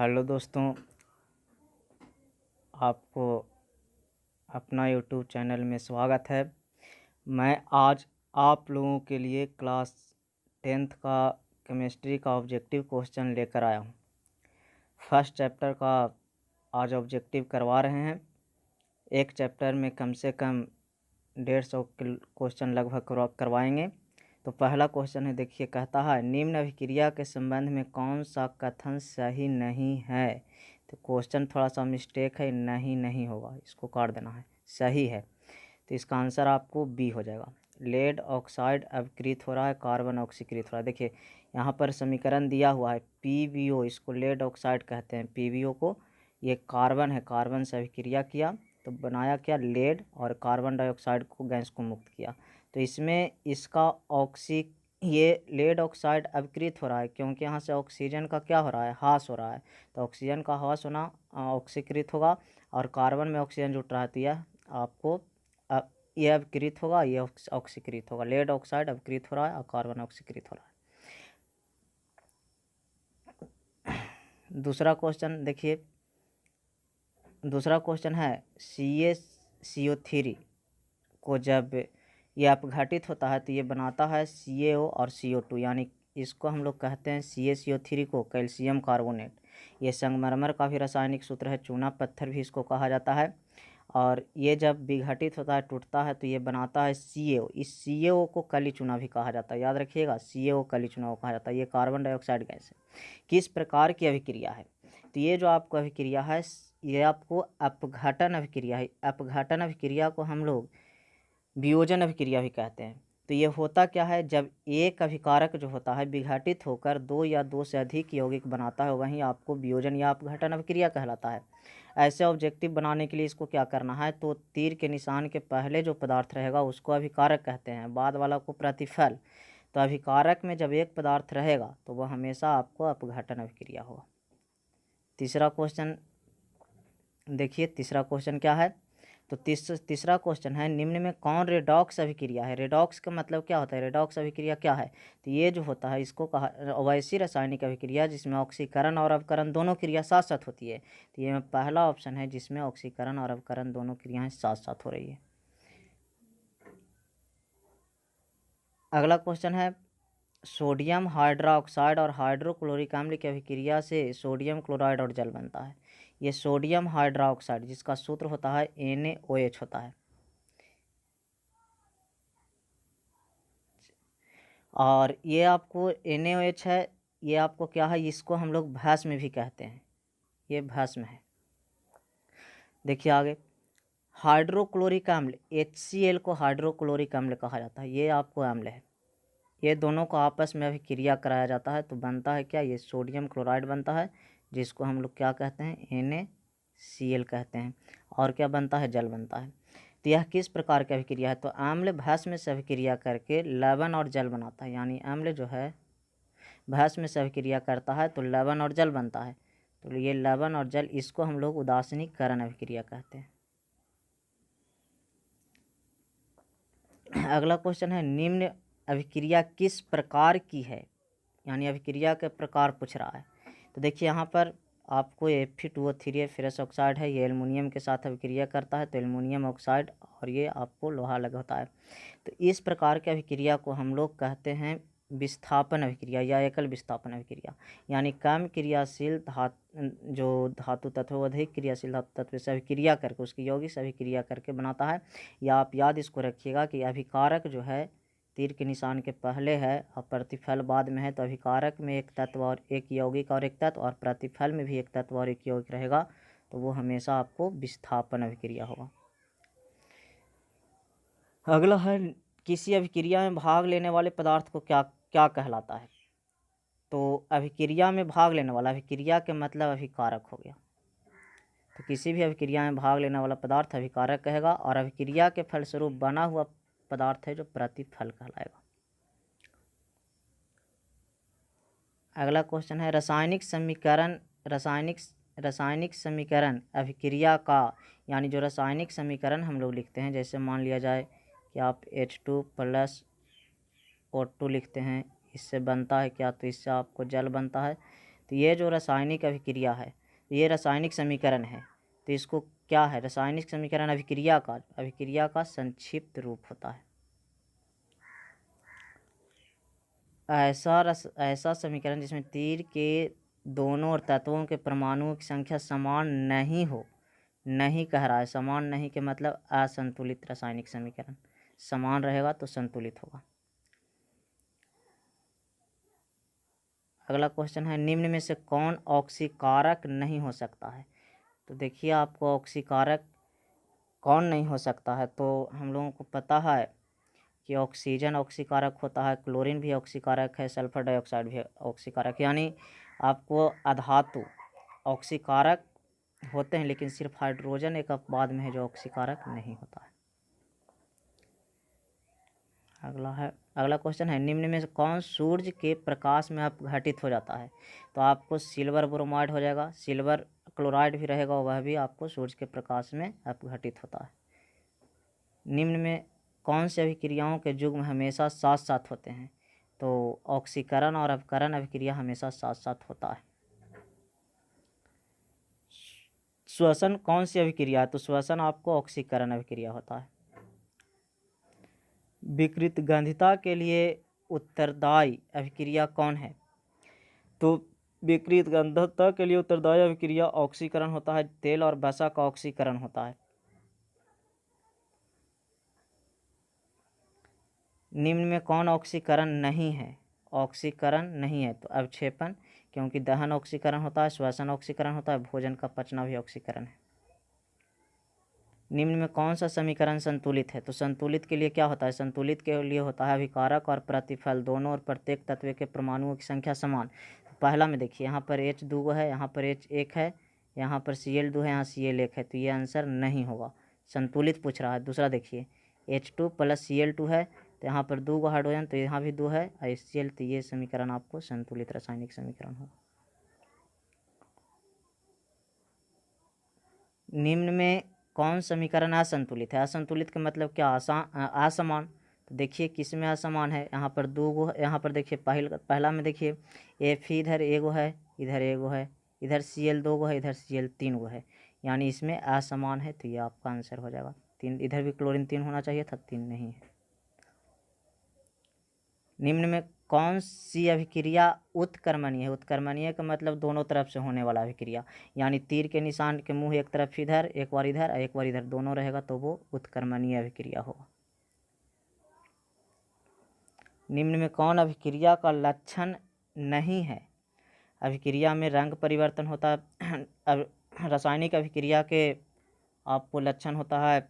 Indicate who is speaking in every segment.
Speaker 1: Hello दोस्तों, आपको अपना यूट्यूब चैनल में स्वागत है। मैं आज आप लोगों के लिए क्लास 10th का केमिस्ट्री का ऑब्जेक्टिव क्वेश्चन लेकर आया हूँ। फर्स्ट चैप्टर का आज ऑब्जेक्टिव करवा रहे हैं। एक चैप्टर में कम से कम 150 क्वेश्चन लगभग करवाएंगे। तो पहला क्वेश्चन है, देखिए, कहता है निम्न अभिक्रिया के संबंध में कौन सा कथन सही नहीं है। तो क्वेश्चन थोड़ा सा मिस्टेक है, नहीं होगा, इसको काट देना है, सही है। तो इसका आंसर आपको बी हो जाएगा। लेड ऑक्साइड अभिक्रित हो रहा है, कार्बन ऑक्सीकृत हो रहा है। देखिए यहाँ पर समीकरण दिया हुआ है PbO, इसको लेड ऑक्साइड कहते हैं। PbO को, ये कार्बन है, कार्बन से अभिक्रिया किया तो बनाया क्या, लेड, और कार्बन डाइऑक्साइड को, गैस को मुक्त किया। तो इसमें इसका ये लेड ऑक्साइड अभिक्रित हो रहा है क्योंकि यहाँ से ऑक्सीजन का क्या हो रहा है, ह्रास हो रहा है। तो ऑक्सीजन का ह्रास होना ऑक्सीकृत होगा, और कार्बन में ऑक्सीजन जुट रहा है तो यह आपको ये अभिक्रित होगा, ये ऑक्सीकृत होगा। लेड ऑक्साइड अभिक्रित हो रहा है और कार्बन ऑक्सीकृत हो रहा है। दूसरा क्वेश्चन देखिए, दूसरा क्वेश्चन है CaCO3 को जब ये अपघटित होता है तो ये बनाता है CaO और CO2, यानी इसको हम लोग कहते हैं CaCO3 को कैल्शियम कार्बोनेट। ये संगमरमर का भी रासायनिक सूत्र है, चूना पत्थर भी इसको कहा जाता है। और ये जब विघटित होता है, टूटता है, तो ये बनाता है CaO। इस CaO को कली चूना भी कहा जाता है, याद रखिएगा, CaO कली चूना को कहा जाता है। ये कार्बन डाइऑक्साइड गैस है। किस प्रकार की अभिक्रिया है, तो ये जो आपको अभिक्रिया है ये आपको अपघटन अभिक्रिया है। अपघटन अभिक्रिया को हम लोग वियोजन अभिक्रिया भी कहते हैं। तो ये होता क्या है, जब एक अभिकारक जो होता है विघटित होकर दो या दो से अधिक यौगिक बनाता है, वहीं आपको वियोजन या अपघटन अभिक्रिया कहलाता है। ऐसे ऑब्जेक्टिव बनाने के लिए इसको क्या करना है, तो तीर के निशान के पहले जो पदार्थ रहेगा उसको अभिकारक कहते हैं, बाद वाला को प्रतिफल। तो अभिकारक में जब एक पदार्थ रहेगा तो वह हमेशा आपको अपघटन अभिक्रिया होगा। तीसरा क्वेश्चन देखिए, तीसरा क्वेश्चन क्या है, तो तीसरा क्वेश्चन है निम्न में कौन रेडॉक्स अभिक्रिया है। रेडॉक्स का मतलब क्या होता है, रेडॉक्स अभिक्रिया क्या है, तो ये जो होता है इसको कहा वैसी रासायनिक अभिक्रिया जिसमें ऑक्सीकरण और अवकरण दोनों क्रिया साथ साथ होती है। तो ये पहला ऑप्शन है जिसमें ऑक्सीकरण और अवकरण दोनों क्रियाएं साथ साथ हो रही है। अगला क्वेश्चन है, सोडियम हाइड्रोक्साइड और हाइड्रोक्लोरिक अम्ल की अभिक्रिया से सोडियम क्लोराइड और जल बनता है। ये सोडियम हाइड्रोक्साइड जिसका सूत्र होता है NaOH होता है, और ये आपको NaOH है, ये आपको क्या है, इसको हम लोग भस्म भी कहते हैं, ये भस्म है। देखिए आगे, हाइड्रोक्लोरिक अम्ल HCl को हाइड्रोक्लोरिक अम्ल कहा जाता है, ये आपको अम्ल है। ये दोनों को आपस में अभिक्रिया कराया जाता है तो बनता है क्या, ये सोडियम क्लोराइड बनता है, जिसको हम लोग क्या कहते हैं, NaCl कहते हैं। और क्या बनता है, जल बनता है। तो यह किस प्रकार की अभिक्रिया है, तो अम्ल भस्म से अभिक्रिया करके लवण और जल बनाता है। यानी अम्ल जो है भस्म से अभिक्रिया करता है तो लवण और जल बनता है। तो ये लवण और जल, इसको हम लोग उदासीनीकरण अभिक्रिया कहते हैं। अगला क्वेश्चन है, निम्न अभिक्रिया किस प्रकार की है, यानी अभिक्रिया के प्रकार पूछ रहा है। तो देखिए यहाँ पर आपको Fe2O3 फेरस ऑक्साइड है, ये एल्युमिनियम के साथ अभिक्रिया करता है तो एल्युमिनियम ऑक्साइड, और ये आपको लोहा अलग होता है। तो इस प्रकार की अभिक्रिया को हम लोग कहते हैं विस्थापन अभिक्रिया या एकल विस्थापन अभिक्रिया। यानी कम क्रियाशील जो धातु तत्व अधिक क्रियाशील धातु तत्व से अभिक्रिया करके उसकी यौगिक से अभिक्रिया करके बनाता है। या आप याद इसको रखिएगा कि अभिकारक जो है तीर के निशान के पहले है और प्रतिफल बाद में है। तो अभिकारक में एक तत्व और एक यौगिक और एक तत्व, और प्रतिफल में भी एक तत्व और एक यौगिक रहेगा, तो वो हमेशा आपको विस्थापन अभिक्रिया होगा। अगला है, किसी अभिक्रिया में भाग लेने वाले पदार्थ को क्या क्या कहलाता है। तो अभिक्रिया में भाग लेने वाला, अभिक्रिया के मतलब अभिकारक हो गया। तो किसी भी अभिक्रिया में भाग लेने वाला पदार्थ अभिकारक कहेगा, और अभिक्रिया के फलस्वरूप बना हुआ पदार्थ है जो प्रतिफल कहलाएगा। अगला क्वेश्चन है, रासायनिक समीकरण अभिक्रिया का, यानी जो रासायनिक समीकरण हम लोग लिखते हैं, जैसे मान लिया जाए कि आप H2 + O2 लिखते हैं, इससे बनता है क्या, तो इससे आपको जल बनता है। तो ये जो रासायनिक अभिक्रिया है, ये रासायनिक समीकरण है, तो इसको क्या है, रासायनिक समीकरण अभिक्रिया का संक्षिप्त रूप होता है। ऐसा समीकरण जिसमें तीर के दोनों और तत्वों के परमाणुओं की संख्या समान नहीं हो, नहीं कह रहा है, समान नहीं के मतलब असंतुलित रासायनिक समीकरण, समान रहेगा तो संतुलित होगा। अगला क्वेश्चन है, निम्न में से कौन ऑक्सीकारक नहीं हो सकता है। तो देखिए आपको ऑक्सीकारक कौन नहीं हो सकता है, तो हम लोगों को पता है कि ऑक्सीजन ऑक्सीकारक होता है, क्लोरीन भी ऑक्सीकारक है, सल्फर डाइऑक्साइड भी ऑक्सीकारक, यानी आपको अधातु ऑक्सीकारक होते हैं, लेकिन सिर्फ हाइड्रोजन एक अपवाद में है जो ऑक्सीकारक नहीं होता है। अगला क्वेश्चन है, निम्न में से कौन सूर्य के प्रकाश में अपघटित हो जाता है। तो आपको सिल्वर ब्रोमाइड हो जाएगा, सिल्वर क्लोराइड भी रहेगा, वह भी आपको सूर्य के प्रकाश में अपघटित होता है। निम्न में कौन सी अभिक्रियाओं के युग्म हमेशा साथ साथ होते हैं। तो ऑक्सीकरण और अपकरण अभिक्रिया हमेशा साथ साथ होता है। श्वसन कौन सी अभिक्रिया है। तो श्वसन आपको ऑक्सीकरण अभिक्रिया होता है। विकृत गंधिता के लिए उत्तरदायी अभिक्रिया कौन है। तो विकृत गंधता के लिए उत्तरदायी अभिक्रिया ऑक्सीकरण होता है, तेल और वसा का ऑक्सीकरण होता है। निम्न में कौन ऑक्सीकरण नहीं है। ऑक्सीकरण नहीं है तो अवक्षेपण, क्योंकि दहन ऑक्सीकरण होता है, श्वसन ऑक्सीकरण होता है, भोजन का पचना भी ऑक्सीकरण है। निम्न में कौन सा समीकरण संतुलित है। तो संतुलित के लिए क्या होता है, संतुलित के लिए होता है अभिकारक और प्रतिफल दोनों और प्रत्येक तत्व के परमाणुओं की संख्या समान। तो पहला में देखिए यहाँ पर H 2 है, यहाँ पर H 1 है, यहाँ पर Cl 2 है, यहाँ Cl 1 है, तो ये आंसर नहीं होगा, संतुलित पूछ रहा है। दूसरा देखिए H2 + Cl 2 है, तो यहाँ पर 2 हाइड्रोजन, तो यहाँ भी 2 है HCl, तो ये समीकरण आपको संतुलित रासायनिक समीकरण होगा। निम्न में कौन समीकरण असंतुलित है। असंतुलित का मतलब क्या, असमान। तो देखिए किस में असमान है, यहाँ पर 2 गो, यहाँ पर देखिए पहला में देखिए F इधर एगो है, इधर एगो है, इधर Cl 2 गो है, इधर Cl 3 गो है, यानी इसमें असमान है, तो ये आपका आंसर हो जाएगा 3। इधर भी क्लोरीन 3 होना चाहिए था, 3 नहीं है। निम्न में कौन सी अभिक्रिया उत्कर्मणीय है। उत्कर्मणीय का मतलब दोनों तरफ से होने वाला अभिक्रिया, यानी तीर के निशान के मुंह एक तरफ इधर, एक बार इधर, एक बार इधर, दोनों रहेगा तो वो उत्कर्मणीय अभिक्रिया होगा। निम्न में कौन अभिक्रिया का लक्षण नहीं है। अभिक्रिया में रंग परिवर्तन होता है। रासायनिक अभिक्रिया के आपको लक्षण होता है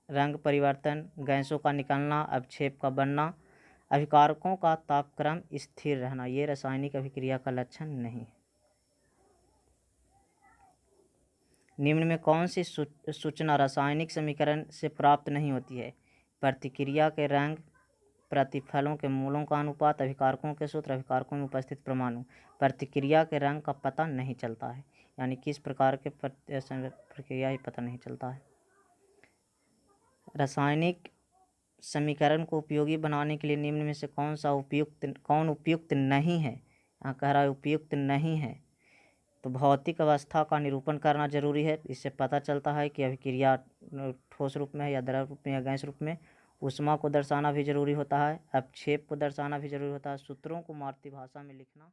Speaker 1: रंग परिवर्तन, गैसों का निकलना, अवक्षेप का बनना, अभिकारकों का तापक्रम स्थिर रहना, ये रासायनिक अभिक्रिया का लक्षण नहीं है। निम्न में कौन सी सूचना रासायनिक समीकरण से प्राप्त नहीं होती है। प्रतिक्रिया के रंग, प्रतिफलों के मूलों का अनुपात, अभिकारकों के सूत्र, अभिकारकों में उपस्थित परमाणु। प्रतिक्रिया के रंग का पता नहीं चलता है, यानी किस प्रकार के प्रक्रिया ही पता नहीं चलता है। रासायनिक समीकरण को उपयोगी बनाने के लिए निम्न में से कौन उपयुक्त नहीं है। यहाँ कह रहा है उपयुक्त नहीं है, तो भौतिक अवस्था का निरूपण करना जरूरी है। इससे पता चलता है कि अभिक्रिया ठोस रूप में है या द्रव रूप में या गैस रूप में। ऊष्मा को दर्शाना भी जरूरी होता है, अपक्षेप को दर्शाना भी जरूरी होता है, सूत्रों को मातृभाषा में लिखना